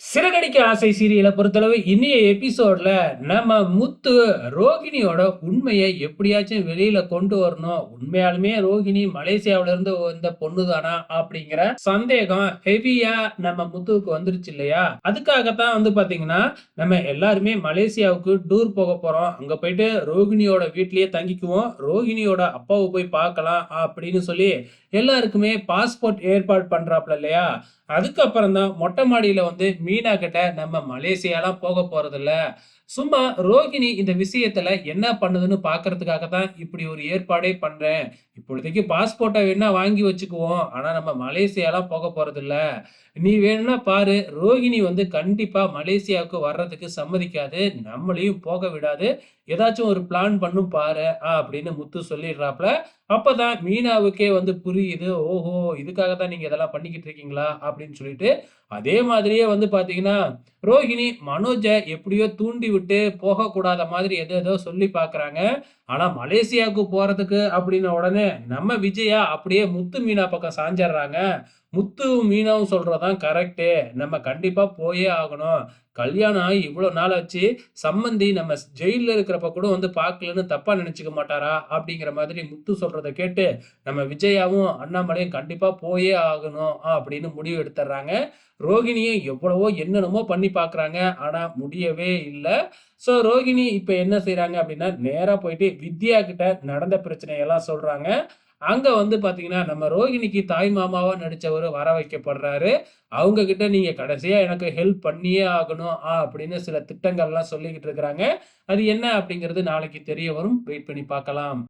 சிறகடிக்க ஆசை சீரியல பொறுத்தளவு இன்னிய எபிசோட்ல நம்ம முத்து ரோகிணியோட உண்மைய எப்படியாச்சும் வெளியில கொண்டு வரணும். உண்மையாலுமே ரோகிணி மலேசியாவுல இருந்து வந்த பொண்ணு தானா? அப்படிங்கிற சந்தேகம் ஹெவியா நம்ம முத்துவுக்கு வந்துருச்சு இல்லையா? அதுக்காக தான் வந்து பாத்தீங்கன்னா, நம்ம எல்லாருமே மலேசியாவுக்கு டூர் போக போறோம். அங்க போயிட்டு ரோகிணியோட வீட்லயே தங்கிக்குவோம். ரோகிணியோட அப்பாவ போய் பார்க்கலாம் அப்படின்னு சொல்லி எல்லாருக்குமே பாஸ்போர்ட் ஏற்பாடு பண்றாப்ல இல்லையா? அதுக்கப்புறம் தான் மொட்டை மாடியில வந்து மீனா கிட்ட நம்ம மலேசியாலாம் போக போறதில்ல. சும்மா ரோகிணி இந்த விஷயத்துல என்ன பண்ணுதுன்னு பார்க்கறதுக்காக தான் இப்படி ஒரு ஏற்பாடே பண்றேன். இப்பொழுதைக்கு பாஸ்போர்ட்ட வேணா வாங்கி வச்சுக்குவோம். ஆனா நம்ம மலேசியாலாம் போக போறதில்ல. நீ வேணும்னா பாரு, ரோகிணி வந்து கண்டிப்பா மலேசியாவுக்கு வர்றதுக்கு சம்மதிக்காது. நம்மளையும் போக விடாது. ஏதாச்சும் ஒரு பிளான் பண்ணும் பாரு அப்படின்னு முத்து சொல்லிடுறாப்ல. அப்பதான் மீனாவுக்கே வந்து புரியுது. ஓஹோ! இதுக்காக தான் நீங்க இதெல்லாம் பண்ணிக்கிட்டு இருக்கீங்களா? அப்படின்னு சொல்லிட்டு. அதே மாதிரியே வந்து பார்த்தீங்கன்னா, ரோகிணி மனோஜ எப்படியோ தூண்டி விட்டு போகக்கூடாத மாதிரி ஏதேதோ சொல்லி பார்க்குறாங்க. ஆனா மலேசியாவுக்கு போறதுக்கு அப்படின்ன உடனே, நம்ம விஜயா அப்படியே முத்து, மீனா பக்கம் சாஞ்சர்றாங்க. முத்துவும், மீனாவும் சொல்றது தான் கரெக்ட்டு. நம்ம கண்டிப்பா போயே ஆகணும். கல்யாணம் ஆகி இவ்வளோ நாள் ஆச்சு. சம்மந்தி நம்ம ஜெயில்ல இருக்கிறப்ப கூட வந்து பார்க்கலன்னு தப்பா நெனச்சுக்க மாட்டாரா? அப்படிங்கிற மாதிரி முத்து சொல்றத கேட்டு, நம்ம விஜயாவும், அண்ணாமலையும் கண்டிப்பா போயே ஆகணும் அப்படின்னு முடிவு எடுத்துர்றாங்க. ரோகிணியும் எவ்வளவோ என்னென்னமோ பண்ணி பார்க்குறாங்க. ஆனா முடியவே இல்ல. ஸோ ரோகிணி இப்ப என்ன செய்றாங்க அப்படின்னா, நேரா போயிட்டு வித்யா கிட்ட நடந்த பிரச்சனையெல்லாம் சொல்றாங்க. அங்க வந்து பார்த்தீங்கன்னா, நம்ம ரோகிணிக்கு தாய் மாமாவா நடிச்சவரு வர வைக்கப்படுறாரு. அவங்க கிட்ட நீங்க கடைசியா எனக்கு ஹெல்ப் பண்ணியே ஆகணும். அப்படின்னு சில திட்டங்கள்லாம் சொல்லிக்கிட்டு இருக்கிறாங்க. அது என்ன அப்படிங்கிறது நாளைக்கு தெரிய வரும். வெயிட் பண்ணி பார்க்கலாம்.